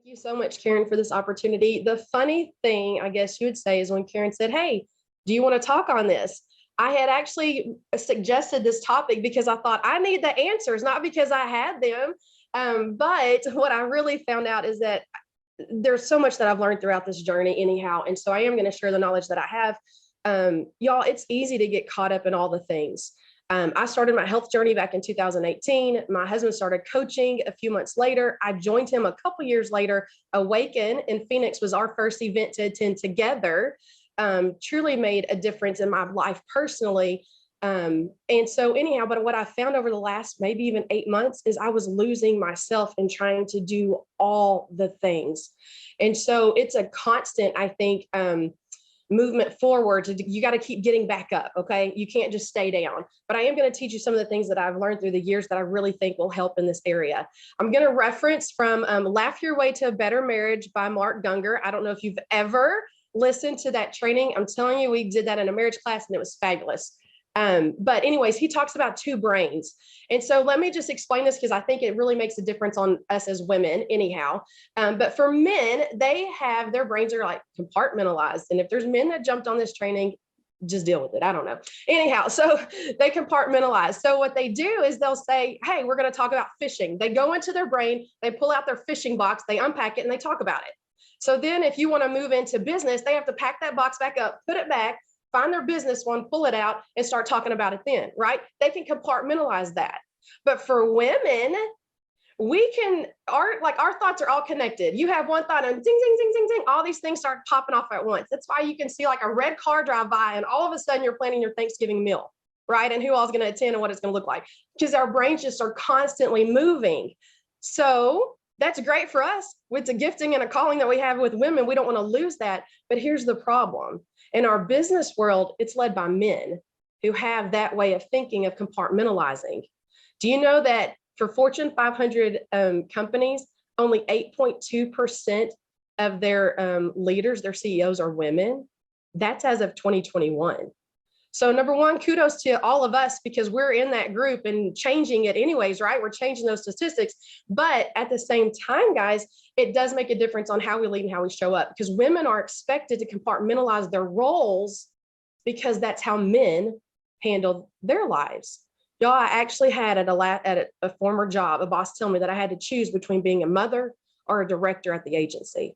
Thank you so much, Karen, for this opportunity. The funny thing, I guess you would say, is when Karen said, "Hey, do you want to talk on this?" I had actually suggested this topic because I thought I need the answers, not because I had them. But what I really found out is that there's so much that I've learned throughout this journey, anyhow. And so I am going to share the knowledge that I have. Y'all, it's easy to get caught up in all the things. I started my health journey back in 2018. My husband started coaching a few months later. I joined him a couple years later. Awaken in Phoenix was our first event to attend together. Truly made a difference in my life personally. And so anyhow, but what I found over the last maybe even 8 months is I was losing myself in trying to do all the things. And so it's a constant, I think, movement forward. You got to keep getting back up. Okay. You can't just stay down. But I am going to teach you some of the things that I've learned through the years that I really think will help in this area. I'm going to reference from Laugh Your Way to a Better Marriage by Mark Gungor. I don't know if you've ever listened to that training. I'm telling you, we did that in a marriage class and it was fabulous. But anyways, he talks about two brains. And so let me just explain this because I think it really makes a difference on us as women anyhow. But for men, they have their brains are like compartmentalized. And if there's men that jumped on this training, just deal with it. I don't know. Anyhow, so they compartmentalize. So what they do is they'll say, "Hey, we're going to talk about fishing." They go into their brain, they pull out their fishing box, they unpack it, and they talk about it. So then if you want to move into business, they have to pack that box back up, put it back, find their business one, pull it out, and start talking about it then, right? They can compartmentalize that. But for women, we can, our thoughts are all connected. You have one thought and ding, ding, ding, ding, ding, all these things start popping off at once. That's why you can see like a red car drive by and all of a sudden you're planning your Thanksgiving meal, right? And who all's going to attend and what it's going to look like, because our brains just are constantly moving. So that's great for us with the gifting and a calling that we have with women. We don't want to lose that. But here's the problem. In our business world, it's led by men who have that way of thinking of compartmentalizing. Do you know that for Fortune 500 companies, only 8.2% of their leaders, their CEOs are women? That's as of 2021. So number one, kudos to all of us because we're in that group and changing it anyways, right? We're changing those statistics. But at the same time, guys, it does make a difference on how we lead and how we show up because women are expected to compartmentalize their roles because that's how men handle their lives. Y'all, I actually had at a former job, a boss tell me that I had to choose between being a mother or a director at the agency.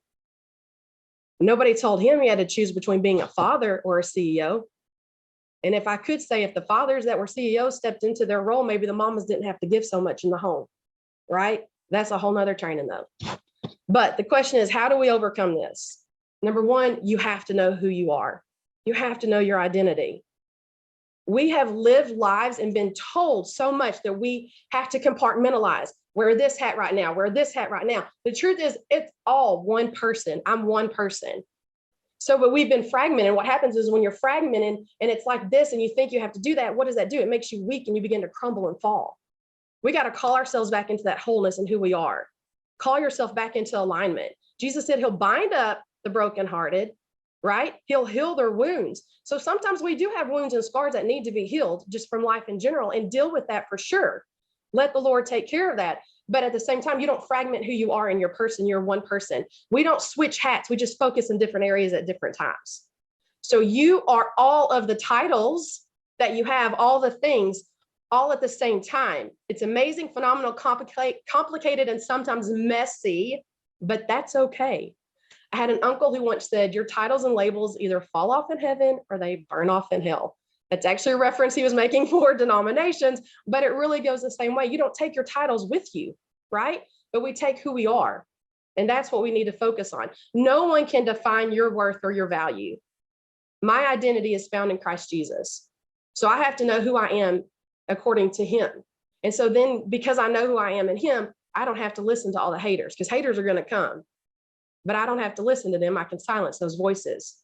Nobody told him he had to choose between being a father or a CEO. And if I could say, if the fathers that were CEOs stepped into their role, maybe the mamas didn't have to give so much in the home, right? That's a whole nother training though. But the question is, how do we overcome this? Number one, you have to know who you are. You have to know your identity. We have lived lives and been told so much that we have to compartmentalize. Wear this hat right now, wear this hat right now. The truth is, it's all one person. I'm one person. So, but we've been fragmented. What happens is when you're fragmented and it's like this and you think you have to do that, what does that do? It makes you weak and you begin to crumble and fall. We got to call ourselves back into that wholeness and who we are. Call yourself back into alignment. Jesus said he'll bind up the brokenhearted, right? He'll heal their wounds. So sometimes we do have wounds and scars that need to be healed just from life in general and deal with that for sure. Let the Lord take care of that. But at the same time, you don't fragment who you are in your person. You're one person. We don't switch hats. We just focus in different areas at different times. So you are all of the titles that you have, all the things, all at the same time. It's amazing, phenomenal, complicated, and sometimes messy, but that's okay. I had an uncle who once said, your titles and labels either fall off in heaven or they burn off in hell. That's actually a reference he was making for denominations, but it really goes the same way. You don't take your titles with you, right? But we take who we are. And that's what we need to focus on. No one can define your worth or your value. My identity is found in Christ Jesus. So I have to know who I am according to him. And so then because I know who I am in him, I don't have to listen to all the haters because haters are going to come. But I don't have to listen to them. I can silence those voices.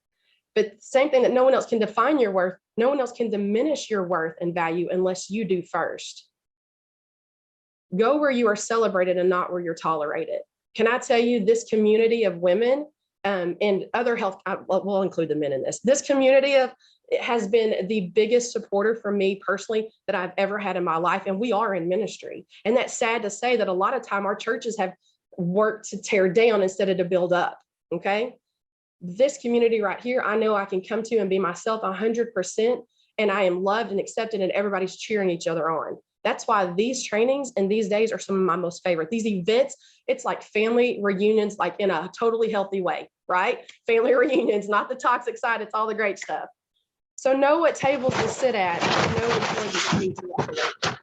But same thing that no one else can define your worth. No one else can diminish your worth and value unless you do first. Go where you are celebrated and not where you're tolerated. Can I tell you this community of women and other health, we'll include the men in this. This community has been the biggest supporter for me personally that I've ever had in my life. And we are in ministry. And that's sad to say that a lot of time our churches have work to tear down instead of to build up. Okay. This community right here, I know I can come to and be myself 100%, and I am loved and accepted, and everybody's cheering each other on. That's why these trainings and these days are some of my most favorite. These events, it's like family reunions, like in a totally healthy way, right? Family reunions, not the toxic side, it's all the great stuff. So know what tables to sit at, and know which ones you need to walk away.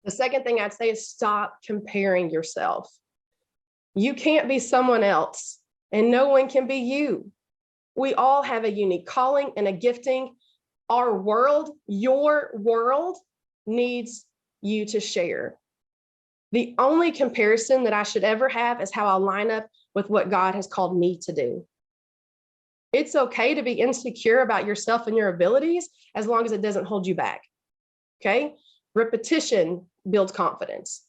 The second thing I'd say is stop comparing yourself. You can't be someone else, and no one can be you. We all have a unique calling and a gifting. Our world, your world, needs you to share. The only comparison that I should ever have is how I line up with what God has called me to do. It's okay to be insecure about yourself and your abilities as long as it doesn't hold you back. Okay? Repetition builds confidence.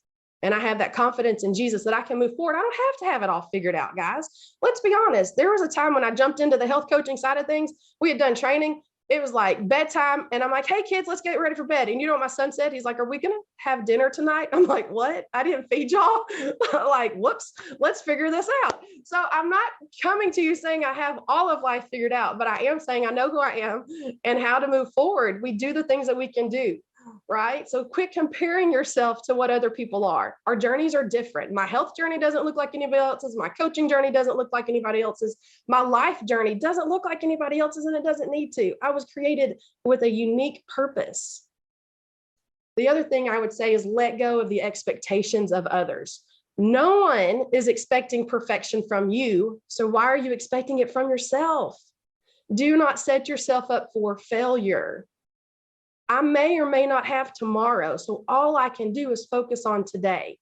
And I have that confidence in Jesus that I can move forward. I don't have to have it all figured out, guys. Let's be honest. There was a time when I jumped into the health coaching side of things. We had done training. It was like bedtime. And I'm like, hey, kids, let's get ready for bed. And you know what my son said? He's like, are we going to have dinner tonight? I'm like, what? I didn't feed y'all. Like, whoops, let's figure this out. So I'm not coming to you saying I have all of life figured out, but I am saying I know who I am and how to move forward. We do the things that we can do. Right? So quit comparing yourself to what other people are. Our journeys are different. My health journey doesn't look like anybody else's. My coaching journey doesn't look like anybody else's. My life journey doesn't look like anybody else's, and it doesn't need to. I was created with a unique purpose. The other thing I would say is let go of the expectations of others. No one is expecting perfection from you. So why are you expecting it from yourself? Do not set yourself up for failure. I may or may not have tomorrow, so all I can do is focus on today.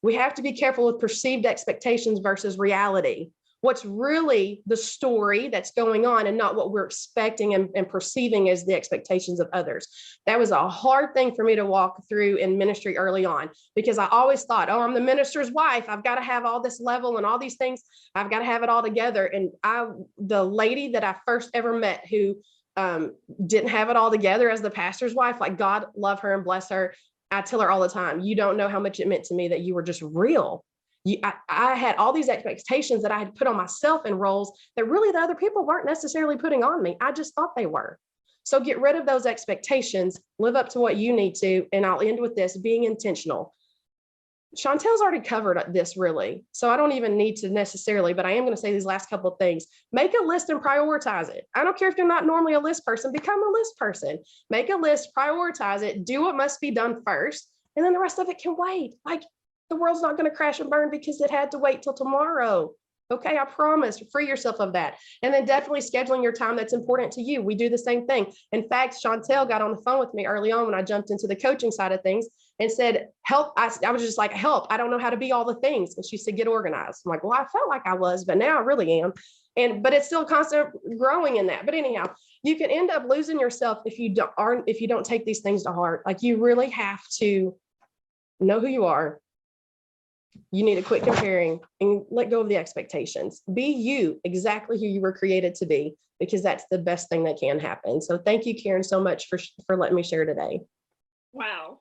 We have to be careful with perceived expectations versus reality. What's really the story that's going on and not what we're expecting and perceiving as the expectations of others. That was a hard thing for me to walk through in ministry early on, because I always thought, oh, I'm the minister's wife. I've got to have all this level and all these things. I've got to have it all together. And the lady that I first ever met who didn't have it all together as the pastor's wife, like God love her and bless her. I tell her all the time, you don't know how much it meant to me that you were just real. I had all these expectations that I had put on myself in roles that really the other people weren't necessarily putting on me. I just thought they were. So get rid of those expectations, live up to what you need to. And I'll end with this, being intentional. Chantel's already covered this really, so I don't even need to necessarily, but I am going to say these last couple of things. Make a list and prioritize it. I don't care if you're not normally a list person, become a list person. Make a list, prioritize it, do what must be done first, and then the rest of it can wait. Like, the world's not going to crash and burn because it had to wait till tomorrow. Okay, I promise. Free yourself of that. And then definitely scheduling your time that's important to you. We do the same thing. In fact, Chantel got on the phone with me early on when I jumped into the coaching side of things and said, help. I was just like, help. I don't know how to be all the things. And she said, get organized. I'm like, well, I felt like I was, but now I really am. But it's still constant growing in that. But anyhow, you can end up losing yourself if you don't take these things to heart. Like, you really have to know who you are. You need to quit comparing and let go of the expectations. Be you, exactly who you were created to be, because that's the best thing that can happen. So thank you, Karen, so much for letting me share today. Wow.